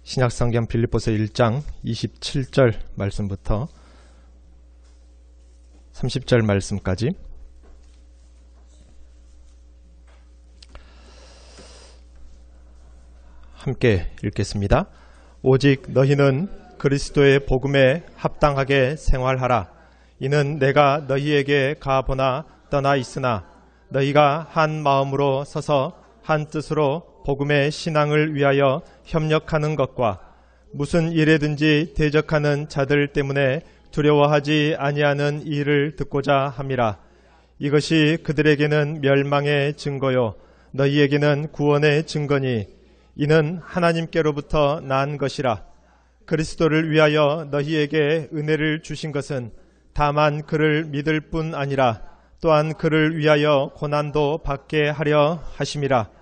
신약성경 빌립보서 1장 27절 말씀부터 30절 말씀까지 함께 읽겠습니다. 오직 너희는 그리스도의 복음에 합당하게 생활하라. 이는 내가 너희에게 가보나 떠나 있으나 너희가 한 마음으로 서서 한 뜻으로 복음의 신앙을 위하여 협력하는 것과 무슨 일에든지 대적하는 자들 때문에 두려워하지 아니하는 일을 듣고자 함이라. 이것이 그들에게는 멸망의 증거요 너희에게는 구원의 증거니 이는 하나님께로부터 난 것이라. 그리스도를 위하여 너희에게 은혜를 주신 것은 다만 그를 믿을 뿐 아니라 또한 그를 위하여 고난도 받게 하려 하심이라.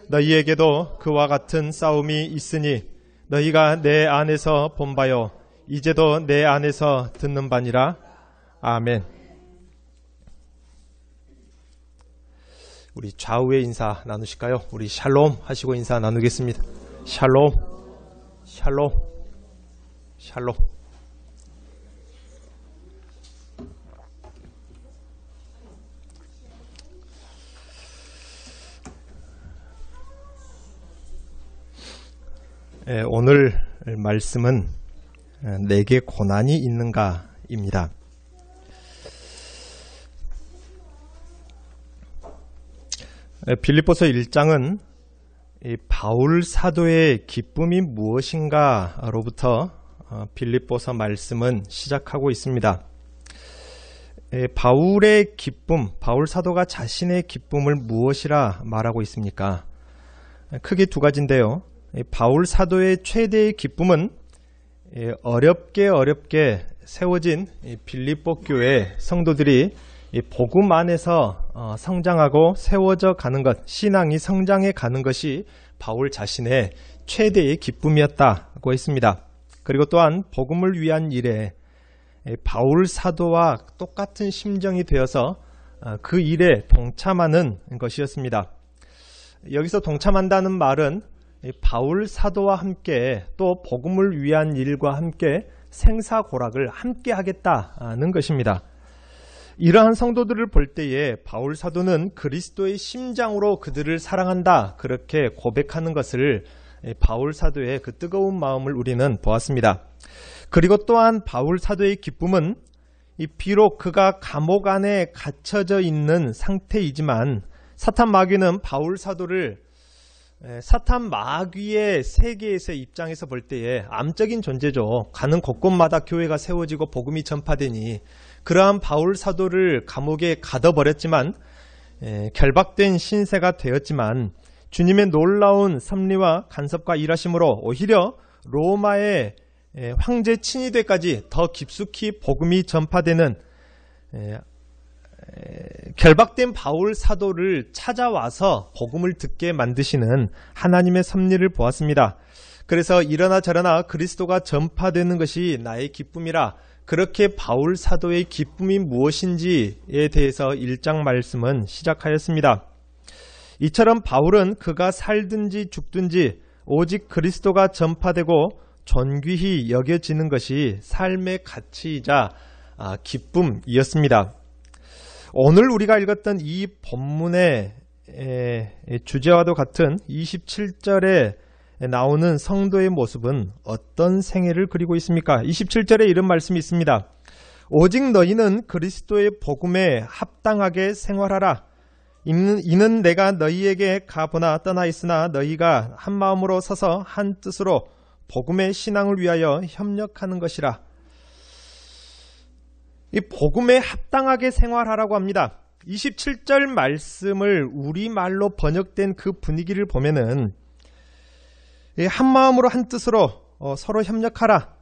너희에게도 그와 같은 싸움이 있으니 너희가 내 안에서 본 바요 이제도 내 안에서 듣는 바니라. 아멘. 우리 좌우의 인사 나누실까요? 우리 샬롬 하시고 인사 나누겠습니다. 샬롬, 샬롬, 샬롬. 오늘 말씀은 내게 고난이 있는가입니다. 빌립보서 1장은 바울 사도의 기쁨이 무엇인가로부터 빌립보서 말씀은 시작하고 있습니다. 바울의 기쁨, 바울 사도가 자신의 기쁨을 무엇이라 말하고 있습니까? 크게 두 가지인데요. 바울 사도의 최대의 기쁨은 어렵게 세워진 빌립보 교회 성도들이 복음 안에서 성장하고 세워져 가는 것, 신앙이 성장해 가는 것이 바울 자신의 최대의 기쁨이었다고 했습니다. 그리고 또한 복음을 위한 일에 바울 사도와 똑같은 심정이 되어서 그 일에 동참하는 것이었습니다. 여기서 동참한다는 말은 바울 사도와 함께 또 복음을 위한 일과 함께 생사고락을 함께 하겠다는 것입니다. 이러한 성도들을 볼 때에 바울 사도는 그리스도의 심장으로 그들을 사랑한다 그렇게 고백하는 것을 바울 사도의 그 뜨거운 마음을 우리는 보았습니다. 그리고 또한 바울 사도의 기쁨은 비록 그가 감옥 안에 갇혀져 있는 상태이지만 사탄 마귀는 바울 사도를 사탄 마귀의 세계에서의 입장에서 볼 때에 암적인 존재죠. 가는 곳곳마다 교회가 세워지고 복음이 전파되니 그러한 바울 사도를 감옥에 가둬버렸지만 결박된 신세가 되었지만 주님의 놀라운 섭리와 간섭과 일하심으로 오히려 로마의 황제 친위대까지 더 깊숙이 복음이 전파되는 결박된 바울 사도를 찾아와서 복음을 듣게 만드시는 하나님의 섭리를 보았습니다. 그래서 이러나 저러나 그리스도가 전파되는 것이 나의 기쁨이라 그렇게 바울 사도의 기쁨이 무엇인지에 대해서 1장 말씀은 시작하였습니다. 이처럼 바울은 그가 살든지 죽든지 오직 그리스도가 전파되고 존귀히 여겨지는 것이 삶의 가치이자 기쁨이었습니다. 오늘 우리가 읽었던 이 본문의 주제와도 같은 27절에 나오는 성도의 모습은 어떤 생애를 그리고 있습니까? 27절에 이런 말씀이 있습니다. 오직 너희는 그리스도의 복음에 합당하게 생활하라. 이는 내가 너희에게 가보나 떠나 있으나 너희가 한 마음으로 서서 한 뜻으로 복음의 신앙을 위하여 협력하는 것이라. 이 복음에 합당하게 생활하라고 합니다. 27절 말씀을 우리말로 번역된 그 분위기를 보면은 한 마음으로 한 뜻으로 서로 협력하라.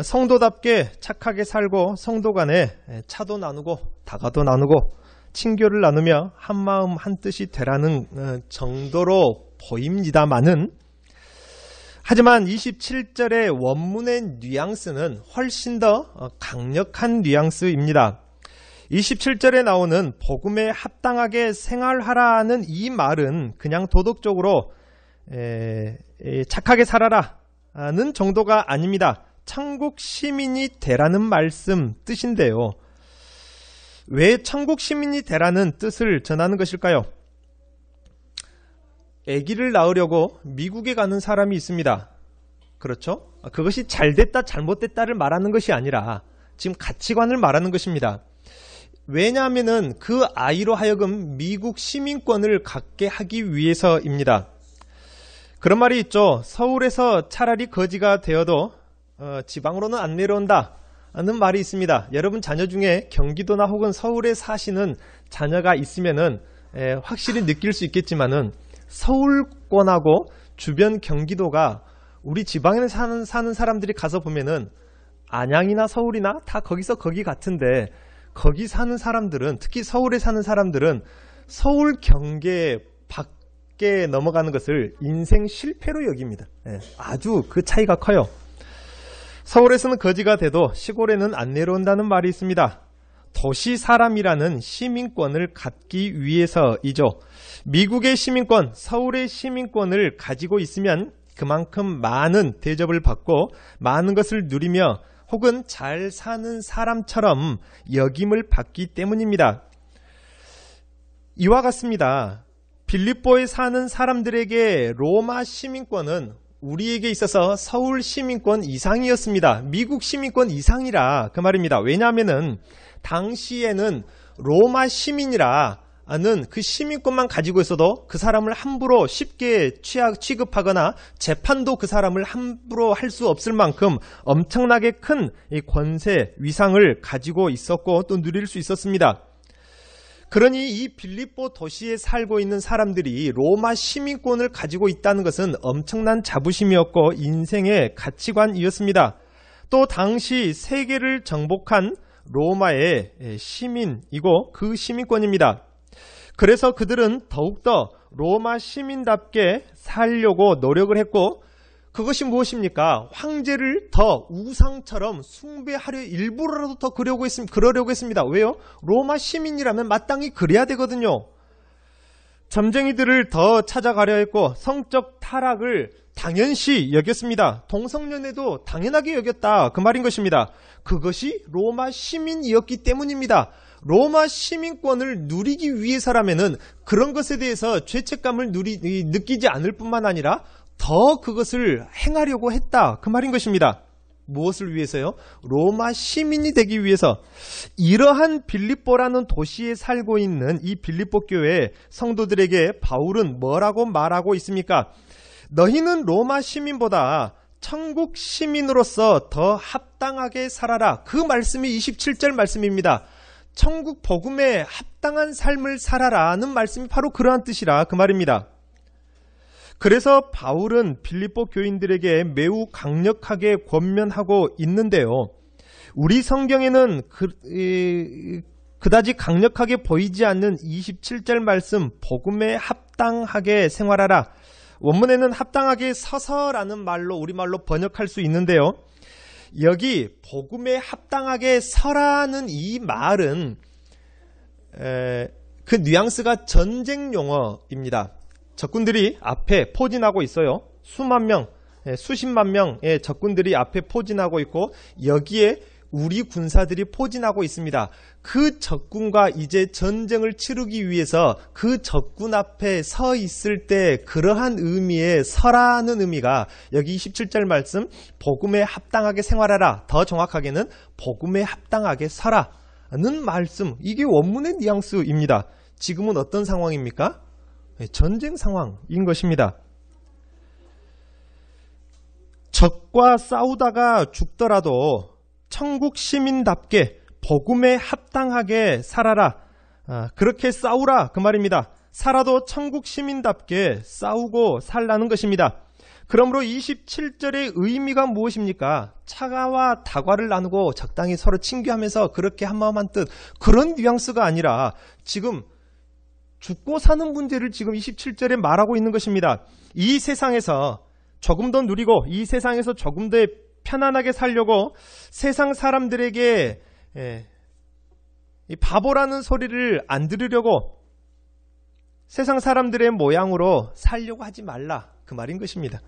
성도답게 착하게 살고 성도 간에 차도 나누고 다가도 나누고 친교를 나누며 한 마음 한 뜻이 되라는 정도로 보입니다마는 하지만 27절의 원문의 뉘앙스는 훨씬 더 강력한 뉘앙스입니다. 27절에 나오는 복음에 합당하게 생활하라는 이 말은 그냥 도덕적으로 착하게 살아라는 정도가 아닙니다. 천국 시민이 되라는 말씀 뜻인데요. 왜 천국 시민이 되라는 뜻을 전하는 것일까요? 아기를 낳으려고 미국에 가는 사람이 있습니다. 그렇죠? 그것이 잘됐다 잘못됐다를 말하는 것이 아니라 지금 가치관을 말하는 것입니다. 왜냐하면 그 아이로 하여금 미국 시민권을 갖게 하기 위해서입니다. 그런 말이 있죠. 서울에서 차라리 거지가 되어도 지방으로는 안 내려온다 하는 말이 있습니다. 여러분 자녀 중에 경기도나 혹은 서울에 사시는 자녀가 있으면은 확실히 느낄 수 있겠지만은 서울권하고 주변 경기도가 우리 지방에 사는 사람들이 가서 보면은 안양이나 서울이나 다 거기서 거기 같은데, 거기 사는 사람들은, 특히 서울에 사는 사람들은 서울 경계 밖에 넘어가는 것을 인생 실패로 여깁니다. 아주 그 차이가 커요. 서울에서는 거지가 돼도 시골에는 안 내려온다는 말이 있습니다. 도시 사람이라는 시민권을 갖기 위해서이죠. 미국의 시민권, 서울의 시민권을 가지고 있으면 그만큼 많은 대접을 받고 많은 것을 누리며 혹은 잘 사는 사람처럼 여김을 받기 때문입니다. 이와 같습니다. 빌립보에 사는 사람들에게 로마 시민권은 우리에게 있어서 서울 시민권 이상이었습니다. 미국 시민권 이상이라 그 말입니다. 왜냐하면은 당시에는 로마 시민이라 는 그 시민권만 가지고 있어도 그 사람을 함부로 쉽게 취급하거나 재판도 그 사람을 함부로 할 수 없을 만큼 엄청나게 큰 권세, 위상을 가지고 있었고 또 누릴 수 있었습니다. 그러니 이 빌립보 도시에 살고 있는 사람들이 로마 시민권을 가지고 있다는 것은 엄청난 자부심이었고 인생의 가치관이었습니다. 또 당시 세계를 정복한 로마의 시민이고 그 시민권입니다. 그래서 그들은 더욱더 로마 시민답게 살려고 노력을 했고, 그것이 무엇입니까? 황제를 더 우상처럼 숭배하려 일부러라도 더 그러려고 했습니다. 왜요? 로마 시민이라면 마땅히 그래야 되거든요. 점쟁이들을 더 찾아가려 했고 성적 타락을 당연시 여겼습니다. 동성연애도 당연하게 여겼다, 그 말인 것입니다. 그것이 로마 시민이었기 때문입니다. 로마 시민권을 누리기 위해서라면은 그런 것에 대해서 죄책감을 느끼지 않을 뿐만 아니라 더 그것을 행하려고 했다, 그 말인 것입니다. 무엇을 위해서요? 로마 시민이 되기 위해서. 이러한 빌립보라는 도시에 살고 있는 이 빌립보 교회 성도들에게 바울은 뭐라고 말하고 있습니까? 너희는 로마 시민보다 천국 시민으로서 더 합당하게 살아라. 그 말씀이 27절 말씀입니다. 천국 복음에 합당한 삶을 살아라는 말씀이 바로 그러한 뜻이라 그 말입니다. 그래서 바울은 빌립보 교인들에게 매우 강력하게 권면하고 있는데요. 우리 성경에는 그다지 강력하게 보이지 않는 27절 말씀, 복음에 합당하게 생활하라. 원문에는 합당하게 서서라는 말로 우리말로 번역할 수 있는데요. 여기 복음에 합당하게 서라는 이 말은 그 뉘앙스가 전쟁 용어입니다. 적군들이 앞에 포진하고 있어요. 수만 명, 수십만 명의 적군들이 앞에 포진하고 있고 여기에 우리 군사들이 포진하고 있습니다. 그 적군과 이제 전쟁을 치르기 위해서 그 적군 앞에 서 있을 때 그러한 의미의 서라는 의미가 여기 27절 말씀 복음에 합당하게 생활하라, 더 정확하게는 복음에 합당하게 서라는 말씀, 이게 원문의 뉘앙스입니다. 지금은 어떤 상황입니까? 전쟁 상황인 것입니다. 적과 싸우다가 죽더라도 천국 시민답게 복음에 합당하게 살아라. 그렇게 싸우라, 그 말입니다. 살아도 천국 시민답게 싸우고 살라는 것입니다. 그러므로 27절의 의미가 무엇입니까? 차가와 다과를 나누고 적당히 서로 친교하면서 그렇게 한마음 한뜻, 그런 뉘앙스가 아니라 지금 죽고 사는 문제를 지금 27절에 말하고 있는 것입니다. 이 세상에서 조금 더 누리고 이 세상에서 조금 더 편안하게 살려고 세상 사람들에게 이 바보라는 소리를 안 들으려고 세상 사람들의 모양으로 살려고 하지 말라, 그 말인 것입니다.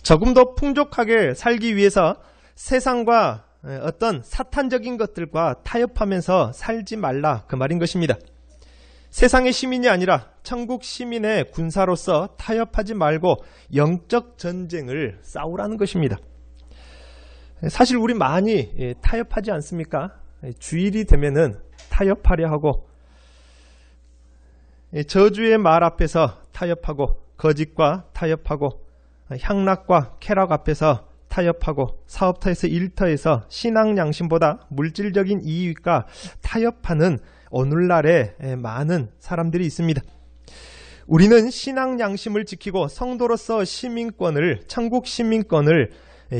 조금 더 풍족하게 살기 위해서 세상과 어떤 사탄적인 것들과 타협하면서 살지 말라 그 말인 것입니다. 세상의 시민이 아니라 천국 시민의 군사로서 타협하지 말고 영적 전쟁을 싸우라는 것입니다. 사실 우리 많이 타협하지 않습니까? 주일이 되면은 타협하려 하고 저주의 말 앞에서 타협하고 거짓과 타협하고 향락과 쾌락 앞에서 타협하고 사업터에서 일터에서 신앙 양심보다 물질적인 이익과 타협하는 오늘날에 많은 사람들이 있습니다. 우리는 신앙 양심을 지키고 성도로서 시민권을 천국 시민권을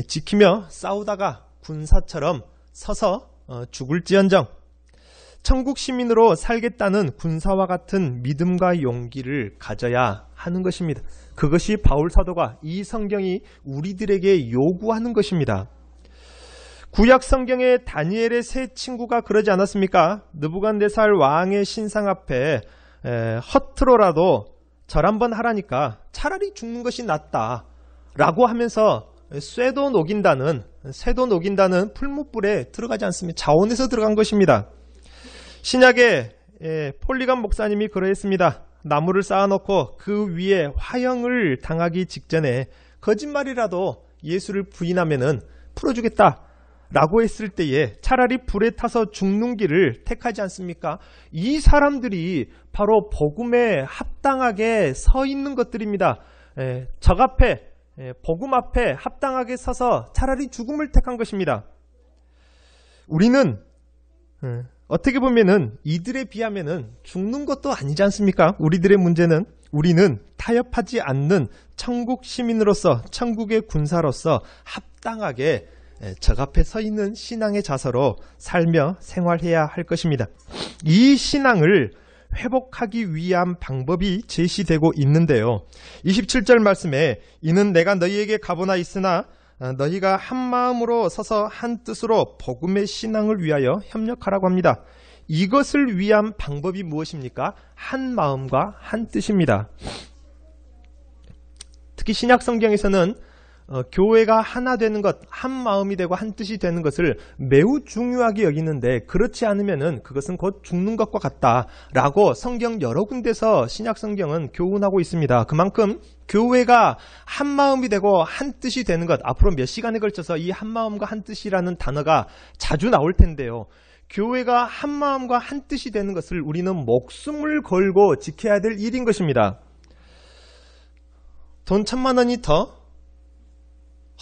지키며 싸우다가 군사처럼 서서 죽을지언정 천국 시민으로 살겠다는 군사와 같은 믿음과 용기를 가져야 하는 것입니다. 그것이 바울 사도가 이 성경이 우리들에게 요구하는 것입니다. 구약 성경의 다니엘의 세 친구가 그러지 않았습니까? 느부갓네살 왕의 신상 앞에 허투루라도 절 한번 하라니까 차라리 죽는 것이 낫다 라고 하면서 쇠도 녹인다는 풀무불에 들어가지 않습니다. 자원에서 들어간 것입니다. 신약에 폴리감 목사님이 그러했습니다. 나무를 쌓아놓고 그 위에 화형을 당하기 직전에 거짓말이라도 예수를 부인하면은 풀어주겠다 라고 했을 때에 차라리 불에 타서 죽는 길을 택하지 않습니까? 이 사람들이 바로 복음에 합당하게 서 있는 것들입니다. 적 앞에 복음 앞에 합당하게 서서 차라리 죽음을 택한 것입니다. 우리는 어떻게 보면은 이들에 비하면은 죽는 것도 아니지 않습니까? 우리들의 문제는 우리는 타협하지 않는 천국 시민으로서 천국의 군사로서 합당하게 적 앞에 서 있는 신앙의 자세로 살며 생활해야 할 것입니다. 이 신앙을 회복하기 위한 방법이 제시되고 있는데요. 27절 말씀에 이는 내가 너희에게 가보나 있으나 너희가 한 마음으로 서서 한 뜻으로 복음의 신앙을 위하여 협력하라고 합니다. 이것을 위한 방법이 무엇입니까? 한 마음과 한 뜻입니다. 특히 신약 성경에서는 교회가 하나 되는 것, 한 마음이 되고 한 뜻이 되는 것을 매우 중요하게 여기는데 그렇지 않으면은 그것은 곧 죽는 것과 같다라고 성경 여러 군데서 신약 성경은 교훈하고 있습니다. 그만큼 교회가 한 마음이 되고 한 뜻이 되는 것, 앞으로 몇 시간에 걸쳐서 이 한 마음과 한 뜻이라는 단어가 자주 나올 텐데요. 교회가 한 마음과 한 뜻이 되는 것을 우리는 목숨을 걸고 지켜야 될 일인 것입니다. 돈 1,000만 원이 더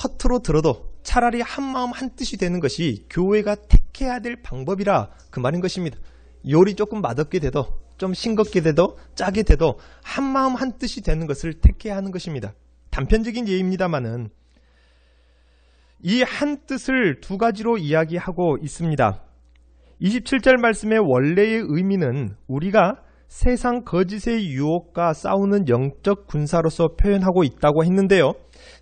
허투루 들어도 차라리 한 마음 한 뜻이 되는 것이 교회가 택해야 될 방법이라 그 말인 것입니다. 요리 조금 맛없게 돼도 좀 싱겁게 돼도 짜게 돼도 한 마음 한 뜻이 되는 것을 택해야 하는 것입니다. 단편적인 예입니다마는 이 한 뜻을 두 가지로 이야기하고 있습니다. 27절 말씀의 원래의 의미는 우리가 세상 거짓의 유혹과 싸우는 영적 군사로서 표현하고 있다고 했는데요.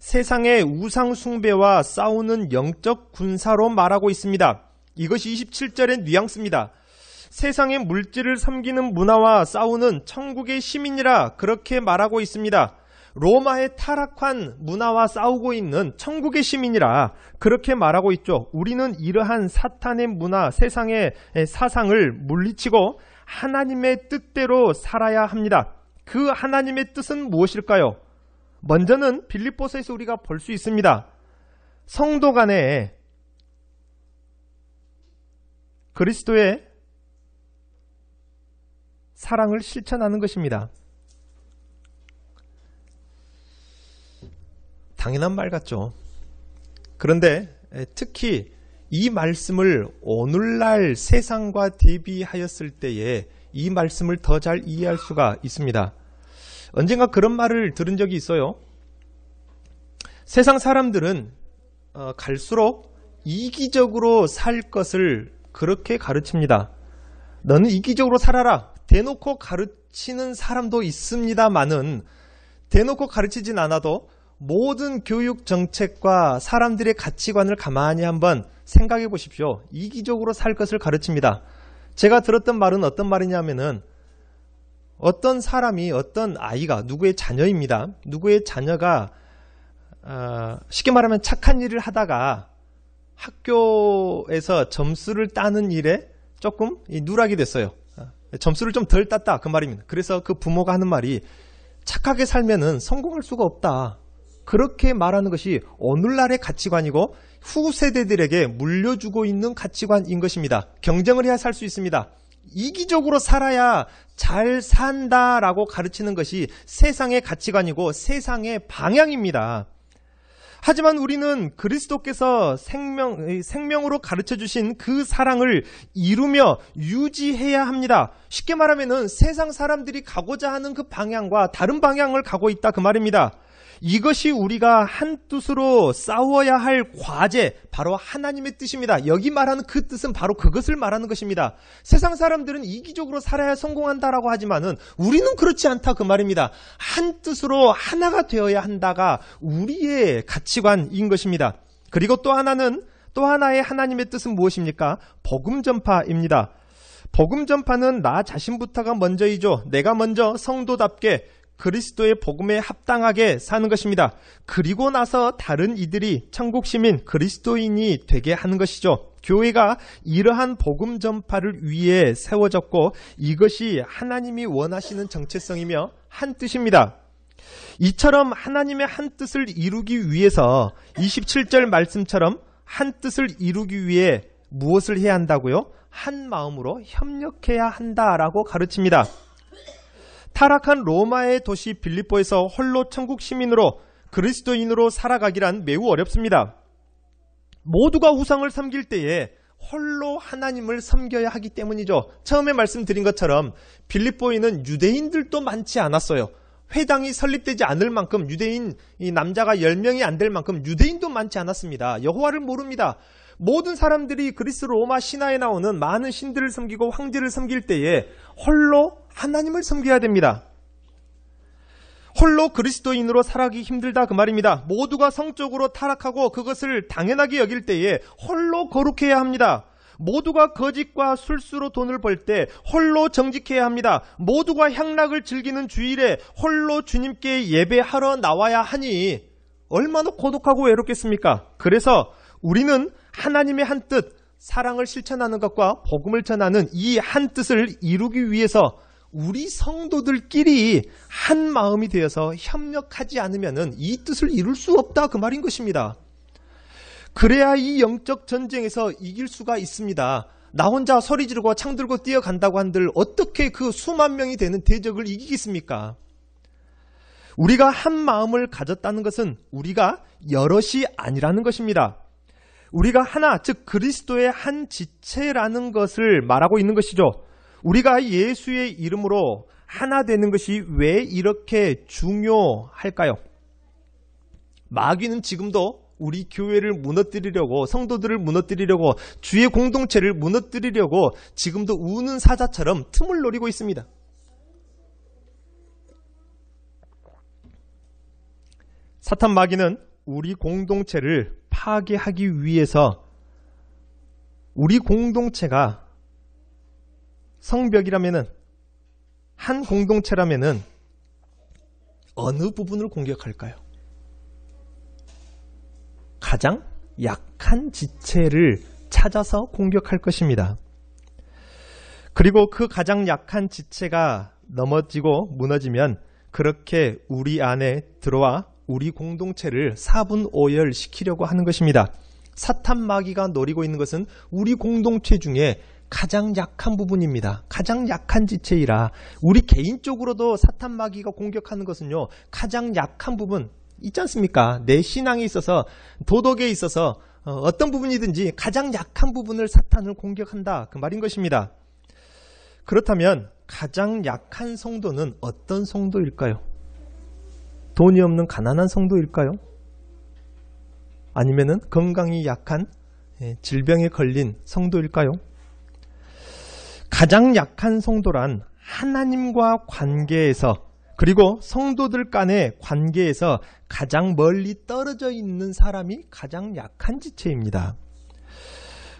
세상의 우상 숭배와 싸우는 영적 군사로 말하고 있습니다. 이것이 27절의 뉘앙스입니다. 세상의 물질을 섬기는 문화와 싸우는 천국의 시민이라 그렇게 말하고 있습니다. 로마의 타락한 문화와 싸우고 있는 천국의 시민이라 그렇게 말하고 있죠. 우리는 이러한 사탄의 문화, 세상의 사상을 물리치고 하나님의 뜻대로 살아야 합니다. 그 하나님의 뜻은 무엇일까요? 먼저는 빌립보서에서 우리가 볼 수 있습니다. 성도 간에 그리스도의 사랑을 실천하는 것입니다. 당연한 말 같죠. 그런데 특히 이 말씀을 오늘날 세상과 대비하였을 때에 이 말씀을 더 잘 이해할 수가 있습니다. 언젠가 그런 말을 들은 적이 있어요. 세상 사람들은 갈수록 이기적으로 살 것을 그렇게 가르칩니다. 너는 이기적으로 살아라. 대놓고 가르치는 사람도 있습니다만은 대놓고 가르치진 않아도 모든 교육 정책과 사람들의 가치관을 가만히 한번 생각해 보십시오. 이기적으로 살 것을 가르칩니다. 제가 들었던 말은 어떤 말이냐면은 어떤 사람이, 어떤 아이가, 누구의 자녀입니다. 누구의 자녀가 쉽게 말하면 착한 일을 하다가 학교에서 점수를 따는 일에 조금 누락이 됐어요. 점수를 좀 덜 땄다, 그 말입니다. 그래서 그 부모가 하는 말이 착하게 살면은 성공할 수가 없다. 그렇게 말하는 것이 오늘날의 가치관이고 후세대들에게 물려주고 있는 가치관인 것입니다. 경쟁을 해야 살 수 있습니다. 이기적으로 살아야 잘 산다라고 가르치는 것이 세상의 가치관이고 세상의 방향입니다. 하지만 우리는 그리스도께서 생명으로 가르쳐 주신 그 사랑을 이루며 유지해야 합니다. 쉽게 말하면은 세상 사람들이 가고자 하는 그 방향과 다른 방향을 가고 있다, 그 말입니다. 이것이 우리가 한 뜻으로 싸워야 할 과제, 바로 하나님의 뜻입니다. 여기 말하는 그 뜻은 바로 그것을 말하는 것입니다. 세상 사람들은 이기적으로 살아야 성공한다라고 하지만은 우리는 그렇지 않다, 그 말입니다. 한 뜻으로 하나가 되어야 한다가 우리의 가치관인 것입니다. 그리고 또 하나의 하나님의 뜻은 무엇입니까? 복음 전파입니다. 복음 전파는 나 자신부터가 먼저이죠. 내가 먼저 성도답게 그리스도의 복음에 합당하게 사는 것입니다. 그리고 나서 다른 이들이 천국 시민 그리스도인이 되게 하는 것이죠. 교회가 이러한 복음 전파를 위해 세워졌고 이것이 하나님이 원하시는 정체성이며 한 뜻입니다. 이처럼 하나님의 한 뜻을 이루기 위해서 27절 말씀처럼 한 뜻을 이루기 위해 무엇을 해야 한다고요? 한 마음으로 협력해야 한다라고 가르칩니다. 타락한 로마의 도시 빌립보에서 홀로 천국 시민으로 그리스도인으로 살아가기란 매우 어렵습니다. 모두가 우상을 섬길 때에 홀로 하나님을 섬겨야 하기 때문이죠. 처음에 말씀드린 것처럼 빌립보에는 유대인들도 많지 않았어요. 회당이 설립되지 않을 만큼 유대인 남자가 10명이 안 될 만큼 유대인도 많지 않았습니다. 여호와를 모릅니다. 모든 사람들이 그리스 로마 신화에 나오는 많은 신들을 섬기고 황제를 섬길 때에 홀로 하나님을 섬겨야 됩니다. 홀로 그리스도인으로 살아가기 힘들다, 그 말입니다. 모두가 성적으로 타락하고 그것을 당연하게 여길 때에 홀로 거룩해야 합니다. 모두가 거짓과 술수로 돈을 벌 때 홀로 정직해야 합니다. 모두가 향락을 즐기는 주일에 홀로 주님께 예배하러 나와야 하니 얼마나 고독하고 외롭겠습니까? 그래서 우리는 하나님의 한 뜻, 사랑을 실천하는 것과 복음을 전하는 이 한 뜻을 이루기 위해서 우리 성도들끼리 한 마음이 되어서 협력하지 않으면 이 뜻을 이룰 수 없다, 그 말인 것입니다. 그래야 이 영적 전쟁에서 이길 수가 있습니다. 나 혼자 소리 지르고 창 들고 뛰어간다고 한들 어떻게 그 수만 명이 되는 대적을 이기겠습니까? 우리가 한 마음을 가졌다는 것은 우리가 여럿이 아니라는 것입니다. 우리가 하나, 즉 그리스도의 한 지체라는 것을 말하고 있는 것이죠. 우리가 예수의 이름으로 하나 되는 것이 왜 이렇게 중요할까요? 마귀는 지금도 우리 교회를 무너뜨리려고, 성도들을 무너뜨리려고, 주의 공동체를 무너뜨리려고 지금도 우는 사자처럼 틈을 노리고 있습니다. 사탄 마귀는 우리 공동체를 파괴하기 위해서 우리 공동체가 성벽이라면은, 한 공동체라면은 어느 부분을 공격할까요? 가장 약한 지체를 찾아서 공격할 것입니다. 그리고 그 가장 약한 지체가 넘어지고 무너지면 그렇게 우리 안에 들어와 우리 공동체를 사분오열시키려고 하는 것입니다. 사탄 마귀가 노리고 있는 것은 우리 공동체 중에 가장 약한 부분입니다. 가장 약한 지체이라 우리 개인적으로도 사탄 마귀가 공격하는 것은요, 가장 약한 부분 있지 않습니까? 내 신앙에 있어서, 도덕에 있어서 어떤 부분이든지 가장 약한 부분을 사탄을 공격한다, 그 말인 것입니다. 그렇다면 가장 약한 성도는 어떤 성도일까요? 돈이 없는 가난한 성도일까요? 아니면은 건강이 약한 질병에 걸린 성도일까요? 가장 약한 성도란 하나님과 관계에서, 그리고 성도들 간의 관계에서 가장 멀리 떨어져 있는 사람이 가장 약한 지체입니다.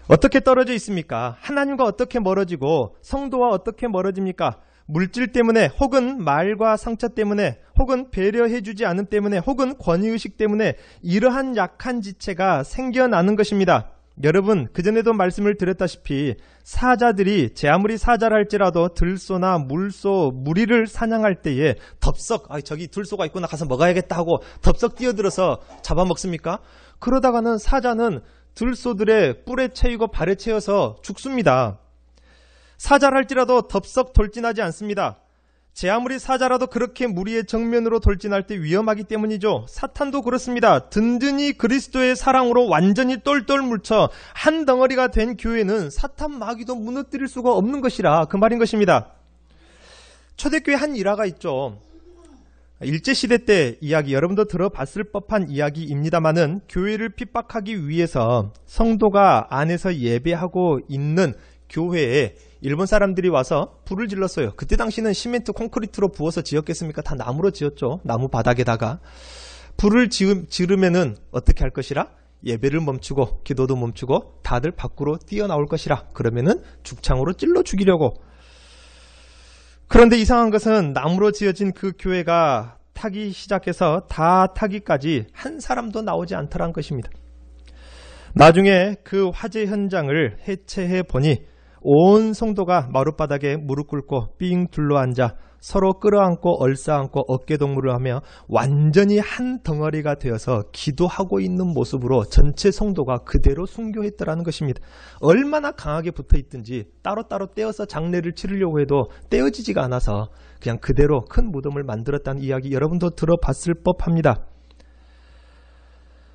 어떻게 떨어져 있습니까? 하나님과 어떻게 멀어지고 성도와 어떻게 멀어집니까? 물질 때문에 혹은 말과 상처 때문에 혹은 배려해주지 않음 때문에 혹은 권위의식 때문에 이러한 약한 지체가 생겨나는 것입니다. 여러분, 그전에도 말씀을 드렸다시피 사자들이 제 아무리 사자라 할지라도 들소나 물소, 무리를 사냥할 때에 덥석 저기 들소가 있구나 가서 먹어야겠다 하고 덥석 뛰어들어서 잡아먹습니까? 그러다가는 사자는 들소들의 뿔에 채이고 발에 채여서 죽습니다. 사자라 할지라도 덥석 돌진하지 않습니다. 제 아무리 사자라도 그렇게 무리의 정면으로 돌진할 때 위험하기 때문이죠. 사탄도 그렇습니다. 든든히 그리스도의 사랑으로 완전히 똘똘 뭉쳐 한 덩어리가 된 교회는 사탄 마귀도 무너뜨릴 수가 없는 것이라 그 말인 것입니다. 초대교회 한 일화가 있죠. 일제시대 때 이야기, 여러분도 들어봤을 법한 이야기입니다만은 교회를 핍박하기 위해서 성도가 안에서 예배하고 있는 교회에 일본 사람들이 와서 불을 질렀어요. 그때 당시는 시멘트 콘크리트로 부어서 지었겠습니까? 다 나무로 지었죠. 나무 바닥에다가. 불을 지르면은 어떻게 할 것이라? 예배를 멈추고 기도도 멈추고 다들 밖으로 뛰어나올 것이라. 그러면은 죽창으로 찔러 죽이려고. 그런데 이상한 것은 나무로 지어진 그 교회가 타기 시작해서 다 타기까지 한 사람도 나오지 않더란 것입니다. 나중에 그 화재 현장을 해체해 보니 온 성도가 마룻바닥에 무릎 꿇고 삥 둘러앉아 서로 끌어안고 얼싸안고 어깨동무를 하며 완전히 한 덩어리가 되어서 기도하고 있는 모습으로 전체 성도가 그대로 순교했더라는 것입니다. 얼마나 강하게 붙어있든지 따로따로 떼어서 장례를 치르려고 해도 떼어지지가 않아서 그냥 그대로 큰 무덤을 만들었다는 이야기 여러분도 들어봤을 법합니다.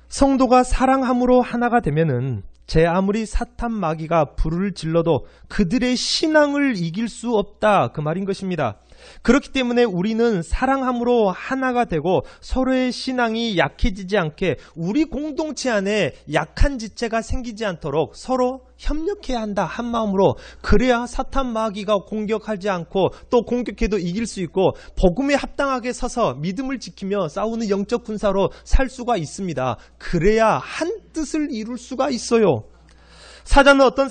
성도가 사랑함으로 하나가 되면은 제 아무리 사탄 마귀가 불을 질러도 그들의 신앙을 이길 수 없다 그 말인 것입니다. 그렇기 때문에 우리는 사랑함으로 하나가 되고 서로의 신앙이 약해지지 않게 우리 공동체 안에 약한 지체가 생기지 않도록 서로 협력해야 한다 한 마음으로, 그래야 사탄 마귀가 공격하지 않고 또 공격해도 이길 수 있고 복음에 합당하게 서서 믿음을 지키며 싸우는 영적 군사로 살 수가 있습니다. 그래야 한 뜻을 이룰 수가 있어요. 사자는 어떤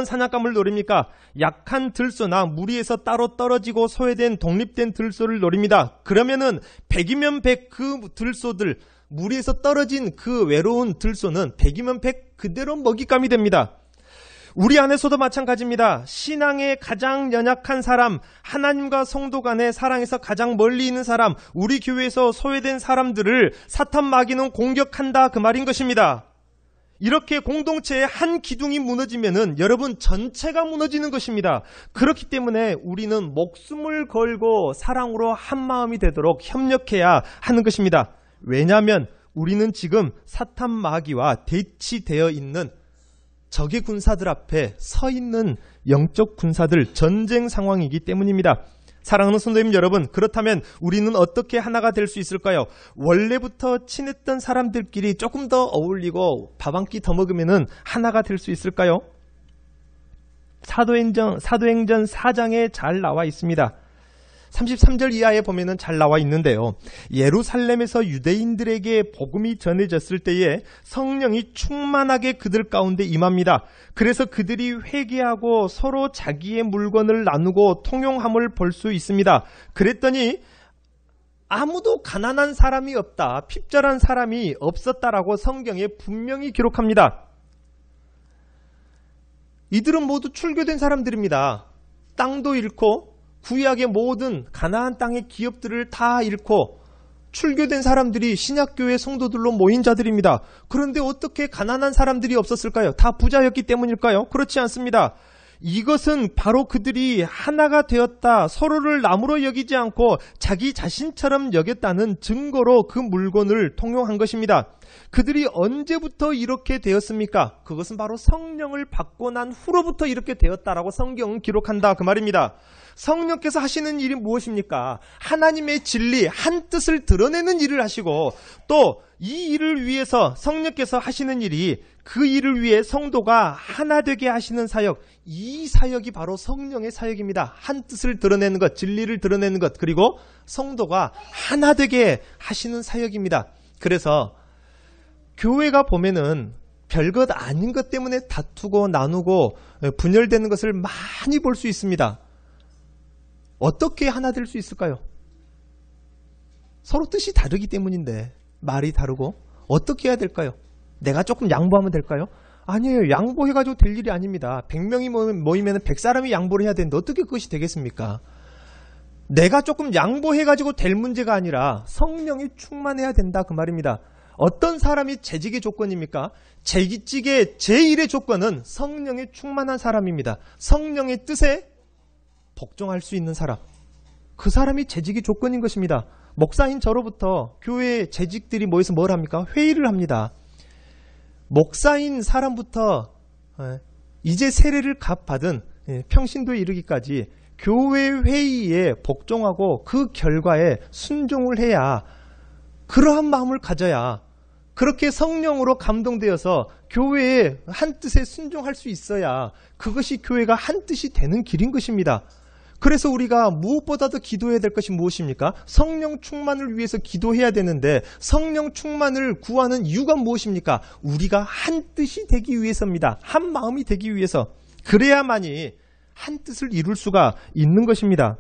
사냥감을 노립니까? 약한 들소나 무리에서 따로 떨어지고 소외된 독립된 들소를 노립니다. 그러면은 100이면 100 그 들소들, 무리에서 떨어진 그 외로운 들소는 100이면 100 그대로 먹잇감이 됩니다. 우리 안에서도 마찬가지입니다. 신앙에 가장 연약한 사람, 하나님과 성도 간의 사랑에서 가장 멀리 있는 사람, 우리 교회에서 소외된 사람들을 사탄 마귀는 공격한다 그 말인 것입니다. 이렇게 공동체의 한 기둥이 무너지면은 여러분 전체가 무너지는 것입니다. 그렇기 때문에 우리는 목숨을 걸고 사랑으로 한 마음이 되도록 협력해야 하는 것입니다. 왜냐하면 우리는 지금 사탄 마귀와 대치되어 있는 적의 군사들 앞에 서 있는 영적 군사들 전쟁 상황이기 때문입니다. 사랑하는 성도님 여러분, 그렇다면 우리는 어떻게 하나가 될 수 있을까요? 원래부터 친했던 사람들끼리 조금 더 어울리고 밥 한 끼 더 먹으면 하나가 될 수 있을까요? 사도행전 4장에 잘 나와 있습니다. 33절 이하에 보면은 잘 나와 있는데요. 예루살렘에서 유대인들에게 복음이 전해졌을 때에 성령이 충만하게 그들 가운데 임합니다. 그래서 그들이 회개하고 서로 자기의 물건을 나누고 통용함을 볼 수 있습니다. 그랬더니 아무도 가난한 사람이 없다, 핍절한 사람이 없었다라고 성경에 분명히 기록합니다. 이들은 모두 출교된 사람들입니다. 땅도 잃고 구약의 모든 가나안 땅의 기업들을 다 잃고 출교된 사람들이 신약교회 성도들로 모인 자들입니다. 그런데 어떻게 가난한 사람들이 없었을까요? 다 부자였기 때문일까요? 그렇지 않습니다. 이것은 바로 그들이 하나가 되었다, 서로를 남으로 여기지 않고 자기 자신처럼 여겼다는 증거로 그 물건을 통용한 것입니다. 그들이 언제부터 이렇게 되었습니까? 그것은 바로 성령을 받고 난 후로부터 이렇게 되었다라고 성경은 기록한다 그 말입니다. 성령께서 하시는 일이 무엇입니까? 하나님의 진리, 한 뜻을 드러내는 일을 하시고, 또 이 일을 위해서 성령께서 하시는 일이 그 일을 위해 성도가 하나 되게 하시는 사역, 이 사역이 바로 성령의 사역입니다. 한 뜻을 드러내는 것, 진리를 드러내는 것, 그리고 성도가 하나 되게 하시는 사역입니다. 그래서 교회가 보면은 별것 아닌 것 때문에 다투고 나누고 분열되는 것을 많이 볼 수 있습니다. 어떻게 하나 될 수 있을까요? 서로 뜻이 다르기 때문인데, 말이 다르고 어떻게 해야 될까요? 내가 조금 양보하면 될까요? 아니에요. 양보해가지고 될 일이 아닙니다. 100명이 모이면 100사람이 양보를 해야 되는데 어떻게 그것이 되겠습니까? 내가 조금 양보해가지고 될 문제가 아니라 성령이 충만해야 된다 그 말입니다. 어떤 사람이 재직의 조건입니까? 재직의 제1의 조건은 성령이 충만한 사람입니다. 성령의 뜻에 복종할 수 있는 사람. 그 사람이 재직의 조건인 것입니다. 목사인 저로부터 교회 재직들이 모여서 뭘 합니까? 회의를 합니다. 목사인 사람부터 이제 세례를 받은 평신도에 이르기까지 교회 회의에 복종하고 그 결과에 순종을 해야, 그러한 마음을 가져야, 그렇게 성령으로 감동되어서 교회의 한 뜻에 순종할 수 있어야 그것이 교회가 한 뜻이 되는 길인 것입니다. 그래서 우리가 무엇보다도 기도해야 될 것이 무엇입니까? 성령 충만을 위해서 기도해야 되는데, 성령 충만을 구하는 이유가 무엇입니까? 우리가 한 뜻이 되기 위해서입니다. 한 마음이 되기 위해서. 그래야만이 한 뜻을 이룰 수가 있는 것입니다.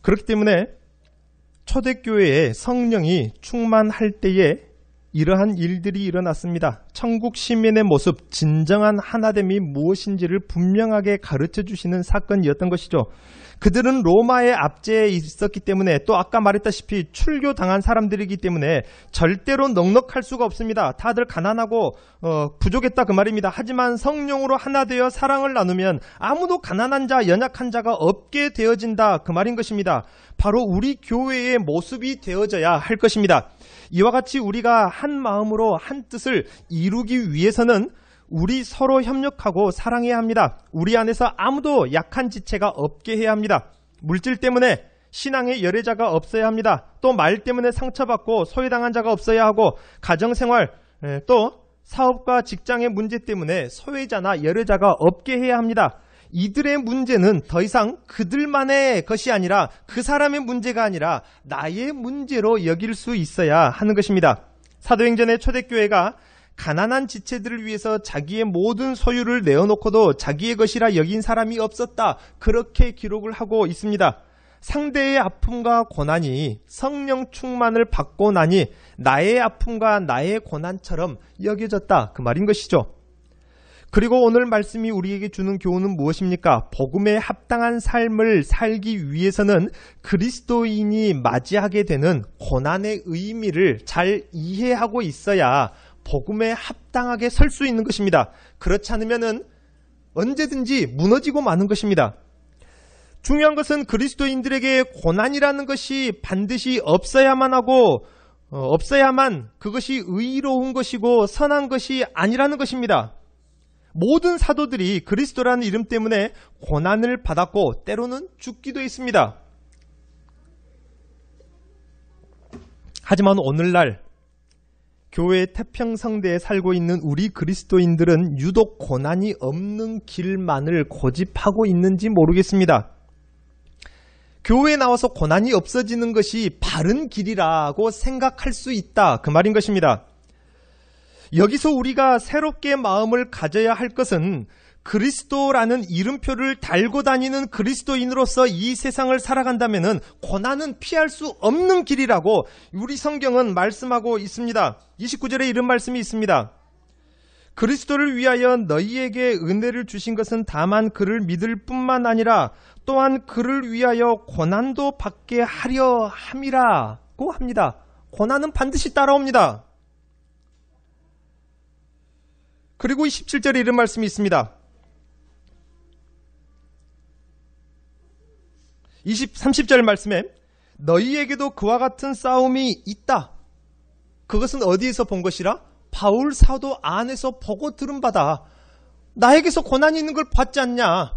그렇기 때문에 초대교회에 성령이 충만할 때에 이러한 일들이 일어났습니다. 천국 시민의 모습, 진정한 하나됨이 무엇인지를 분명하게 가르쳐 주시는 사건이었던 것이죠. 그들은 로마의 압제에 있었기 때문에, 또 아까 말했다시피 출교당한 사람들이기 때문에 절대로 넉넉할 수가 없습니다. 다들 가난하고 부족했다 그 말입니다. 하지만 성령으로 하나 되어 사랑을 나누면 아무도 가난한 자, 연약한 자가 없게 되어진다 그 말인 것입니다. 바로 우리 교회의 모습이 되어져야 할 것입니다. 이와 같이 우리가 한 마음으로 한 뜻을 이루기 위해서는 우리 서로 협력하고 사랑해야 합니다. 우리 안에서 아무도 약한 지체가 없게 해야 합니다. 물질 때문에 신앙의 열애자가 없어야 합니다. 또 말 때문에 상처받고 소외당한 자가 없어야 하고, 가정생활 또 사업과 직장의 문제 때문에 소외자나 열애자가 없게 해야 합니다. 이들의 문제는 더 이상 그들만의 것이 아니라, 그 사람의 문제가 아니라 나의 문제로 여길 수 있어야 하는 것입니다. 사도행전의 초대교회가 가난한 지체들을 위해서 자기의 모든 소유를 내어놓고도 자기의 것이라 여긴 사람이 없었다, 그렇게 기록을 하고 있습니다. 상대의 아픔과 고난이 성령 충만을 받고 나니 나의 아픔과 나의 고난처럼 여겨졌다 그 말인 것이죠. 그리고 오늘 말씀이 우리에게 주는 교훈은 무엇입니까? 복음에 합당한 삶을 살기 위해서는 그리스도인이 맞이하게 되는 고난의 의미를 잘 이해하고 있어야 복음에 합당하게 설 수 있는 것입니다. 그렇지 않으면 언제든지 무너지고 마는 것입니다. 중요한 것은 그리스도인들에게 고난이라는 것이 반드시 없어야만 하고, 없어야만 그것이 의로운 것이고 선한 것이 아니라는 것입니다. 모든 사도들이 그리스도라는 이름 때문에 고난을 받았고 때로는 죽기도 했습니다. 하지만 오늘날 교회 태평성대에 살고 있는 우리 그리스도인들은 유독 고난이 없는 길만을 고집하고 있는지 모르겠습니다. 교회에 나와서 고난이 없어지는 것이 바른 길이라고 생각할 수 있다 그 말인 것입니다. 여기서 우리가 새롭게 마음을 가져야 할 것은 그리스도라는 이름표를 달고 다니는 그리스도인으로서 이 세상을 살아간다면 고난은 피할 수 없는 길이라고 우리 성경은 말씀하고 있습니다. 29절에 이런 말씀이 있습니다. 그리스도를 위하여 너희에게 은혜를 주신 것은 다만 그를 믿을 뿐만 아니라 또한 그를 위하여 고난도 받게 하려 함이라고 합니다. 고난은 반드시 따라옵니다. 그리고 17절에 이런 말씀이 있습니다. 30절 말씀에 너희에게도 그와 같은 싸움이 있다. 그것은 어디에서 본 것이라? 바울 사도 안에서 보고 들은 바다. 나에게서 고난이 있는 걸 봤지 않냐?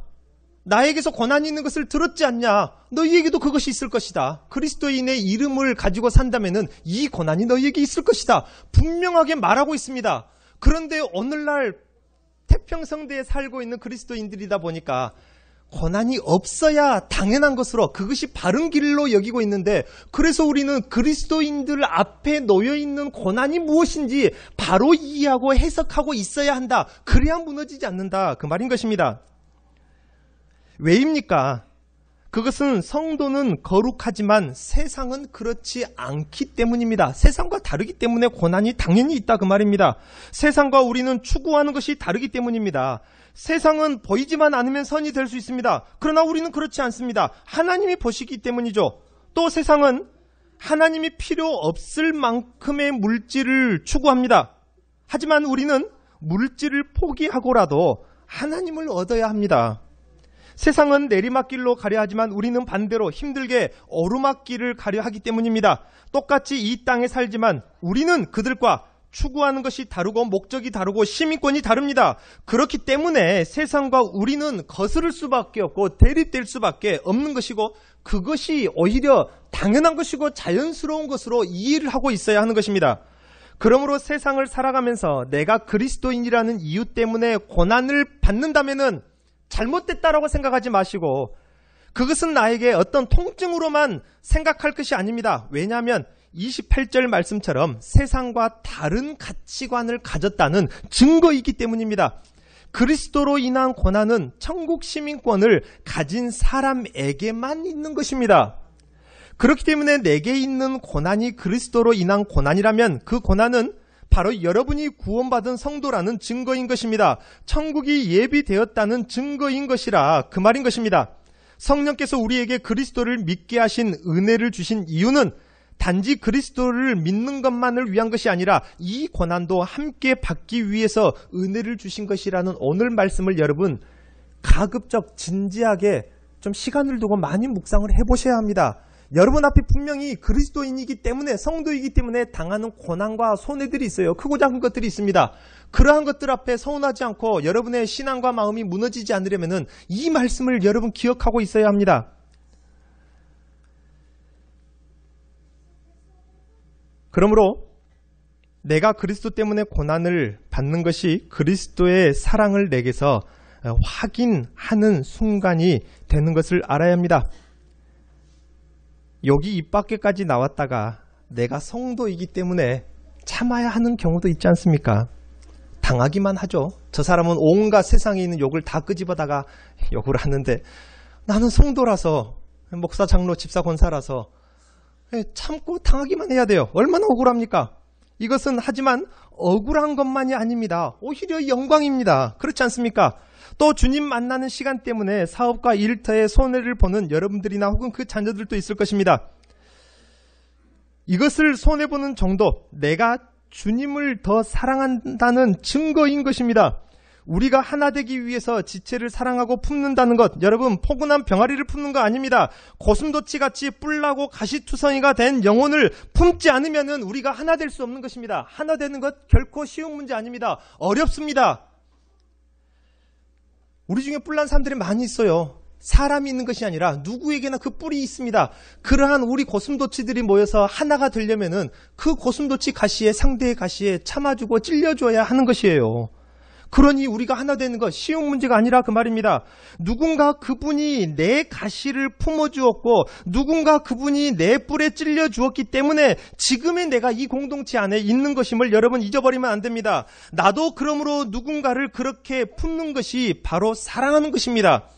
나에게서 고난이 있는 것을 들었지 않냐? 너희에게도 그것이 있을 것이다. 그리스도인의 이름을 가지고 산다면 이 고난이 너희에게 있을 것이다. 분명하게 말하고 있습니다. 그런데 오늘날 태평성대에 살고 있는 그리스도인들이다 보니까 고난이 없어야 당연한 것으로 그것이 바른 길로 여기고 있는데, 그래서 우리는 그리스도인들 앞에 놓여있는 고난이 무엇인지 바로 이해하고 해석하고 있어야 한다. 그래야 무너지지 않는다. 그 말인 것입니다. 왜입니까? 그것은 성도는 거룩하지만 세상은 그렇지 않기 때문입니다. 세상과 다르기 때문에 고난이 당연히 있다. 그 말입니다. 세상과 우리는 추구하는 것이 다르기 때문입니다. 세상은 보이지만 않으면 선이 될 수 있습니다. 그러나 우리는 그렇지 않습니다. 하나님이 보시기 때문이죠. 또 세상은 하나님이 필요 없을 만큼의 물질을 추구합니다. 하지만 우리는 물질을 포기하고라도 하나님을 얻어야 합니다. 세상은 내리막길로 가려 하지만 우리는 반대로 힘들게 오르막길을 가려 하기 때문입니다. 똑같이 이 땅에 살지만 우리는 그들과 추구하는 것이 다르고 목적이 다르고 시민권이 다릅니다. 그렇기 때문에 세상과 우리는 거스를 수밖에 없고 대립될 수밖에 없는 것이고, 그것이 오히려 당연한 것이고 자연스러운 것으로 이해를 하고 있어야 하는 것입니다. 그러므로 세상을 살아가면서 내가 그리스도인이라는 이유 때문에 고난을 받는다면은 잘못됐다라고 생각하지 마시고, 그것은 나에게 어떤 통증으로만 생각할 것이 아닙니다. 왜냐하면 28절 말씀처럼 세상과 다른 가치관을 가졌다는 증거이기 때문입니다. 그리스도로 인한 고난은 천국 시민권을 가진 사람에게만 있는 것입니다. 그렇기 때문에 내게 있는 고난이 그리스도로 인한 고난이라면 그 고난은 바로 여러분이 구원받은 성도라는 증거인 것입니다. 천국이 예비되었다는 증거인 것이라 그 말인 것입니다. 성령께서 우리에게 그리스도를 믿게 하신 은혜를 주신 이유는 단지 그리스도를 믿는 것만을 위한 것이 아니라 이 고난도 함께 받기 위해서 은혜를 주신 것이라는 오늘 말씀을 여러분 가급적 진지하게 좀 시간을 두고 많이 묵상을 해보셔야 합니다. 여러분 앞에 분명히 그리스도인이기 때문에, 성도이기 때문에 당하는 고난과 손해들이 있어요. 크고 작은 것들이 있습니다. 그러한 것들 앞에 서운하지 않고 여러분의 신앙과 마음이 무너지지 않으려면 이 말씀을 여러분 기억하고 있어야 합니다. 그러므로 내가 그리스도 때문에 고난을 받는 것이 그리스도의 사랑을 내게서 확인하는 순간이 되는 것을 알아야 합니다. 여기 입 밖에까지 나왔다가 내가 성도이기 때문에 참아야 하는 경우도 있지 않습니까? 당하기만 하죠. 저 사람은 온갖 세상에 있는 욕을 다 끄집어다가 욕을 하는데 나는 성도라서, 목사, 장로, 집사, 권사라서 참고 당하기만 해야 돼요. 얼마나 억울합니까? 이것은 하지만 억울한 것만이 아닙니다. 오히려 영광입니다. 그렇지 않습니까? 또 주님 만나는 시간 때문에 사업과 일터에 손해를 보는 여러분들이나 혹은 그 자녀들도 있을 것입니다. 이것을 손해보는 정도, 내가 주님을 더 사랑한다는 증거인 것입니다. 우리가 하나 되기 위해서 지체를 사랑하고 품는다는 것, 여러분 포근한 병아리를 품는 거 아닙니다. 고슴도치같이 뿔나고 가시투성이가 된 영혼을 품지 않으면 우리가 하나 될 수 없는 것입니다. 하나 되는 것 결코 쉬운 문제 아닙니다. 어렵습니다. 우리 중에 뿔난 사람들이 많이 있어요. 사람이 있는 것이 아니라 누구에게나 그 뿔이 있습니다. 그러한 우리 고슴도치들이 모여서 하나가 되려면은 그 고슴도치 가시에, 상대의 가시에 참아주고 찔려줘야 하는 것이에요. 그러니 우리가 하나 되는 것 쉬운 문제가 아니라 그 말입니다. 누군가 그분이 내 가시를 품어주었고 누군가 그분이 내 뿔에 찔려주었기 때문에 지금의 내가 이 공동체 안에 있는 것임을 여러분 잊어버리면 안 됩니다. 나도 그러므로 누군가를 그렇게 품는 것이 바로 사랑하는 것입니다.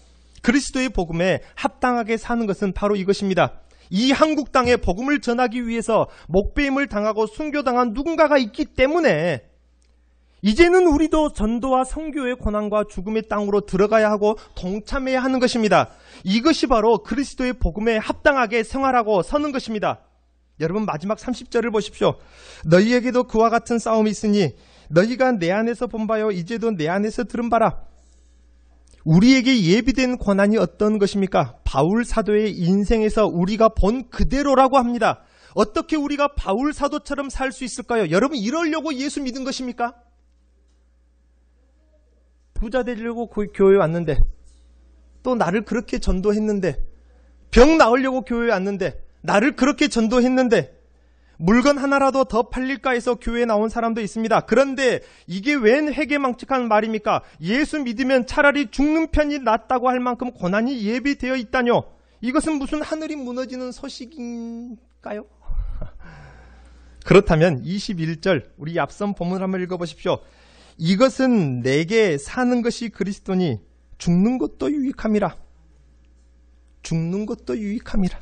그리스도의 복음에 합당하게 사는 것은 바로 이것입니다. 이 한국 땅에 복음을 전하기 위해서 목배임을 당하고 순교당한 누군가가 있기 때문에 이제는 우리도 전도와 선교의 고난과 죽음의 땅으로 들어가야 하고 동참해야 하는 것입니다. 이것이 바로 그리스도의 복음에 합당하게 생활하고 서는 것입니다. 여러분 마지막 30절을 보십시오. 너희에게도 그와 같은 싸움이 있으니 너희가 내 안에서 본 바요 이제도 내 안에서 들은 바라. 우리에게 예비된 고난이 어떤 것입니까? 바울 사도의 인생에서 우리가 본 그대로라고 합니다. 어떻게 우리가 바울 사도처럼 살 수 있을까요? 여러분 이러려고 예수 믿은 것입니까? 부자 되려고 교회에 왔는데, 또 나를 그렇게 전도했는데, 병 나으려고 교회에 왔는데 나를 그렇게 전도했는데, 물건 하나라도 더 팔릴까 해서 교회에 나온 사람도 있습니다. 그런데 이게 웬 회개망측한 말입니까? 예수 믿으면 차라리 죽는 편이 낫다고 할 만큼 고난이 예비되어 있다뇨. 이것은 무슨 하늘이 무너지는 소식인가요? 그렇다면 21절 우리 앞선 본문을 한번 읽어보십시오. 이것은 내게 사는 것이 그리스도니 죽는 것도 유익함이라. 죽는 것도 유익함이라.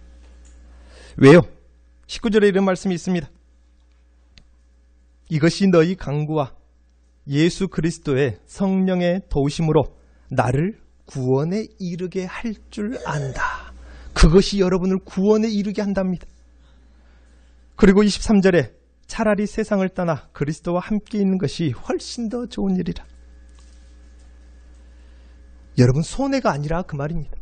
왜요? 19절에 이런 말씀이 있습니다. 이것이 너희 강구와 예수 그리스도의 성령의 도우심으로 나를 구원에 이르게 할 줄 안다. 그것이 여러분을 구원에 이르게 한답니다. 그리고 23절에 차라리 세상을 떠나 그리스도와 함께 있는 것이 훨씬 더 좋은 일이라. 여러분, 손해가 아니라 그 말입니다.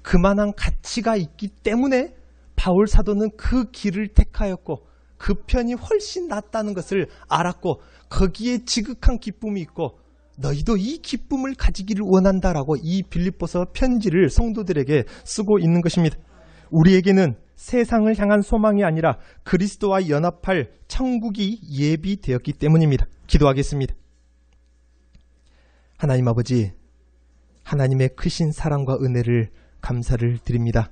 그만한 가치가 있기 때문에 바울 사도는 그 길을 택하였고 그 편이 훨씬 낫다는 것을 알았고 거기에 지극한 기쁨이 있고 너희도 이 기쁨을 가지기를 원한다라고 이 빌립보서 편지를 성도들에게 쓰고 있는 것입니다. 우리에게는 세상을 향한 소망이 아니라 그리스도와 연합할 천국이 예비되었기 때문입니다. 기도하겠습니다. 하나님 아버지, 하나님의 크신 사랑과 은혜를 감사를 드립니다.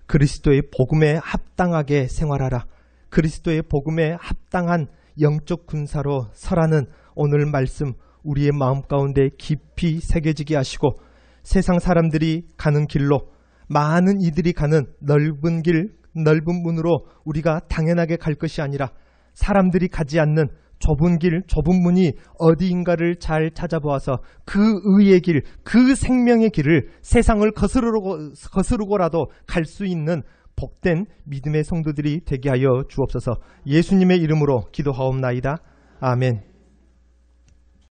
그리스도의 복음에 합당하게 생활하라. 그리스도의 복음에 합당한 영적 군사로 서라는 오늘 말씀 우리의 마음 가운데 깊이 새겨지게 하시고 세상 사람들이 가는 길로 많은 이들이 가는 넓은 길, 넓은 문으로 우리가 당연하게 갈 것이 아니라 사람들이 가지 않는 좁은 길, 좁은 문이 어디인가를 잘 찾아보아서 그 의의 길, 그 생명의 길을 세상을 거스르고라도 갈 수 있는 복된 믿음의 성도들이 되게 하여 주옵소서. 예수님의 이름으로 기도하옵나이다. 아멘.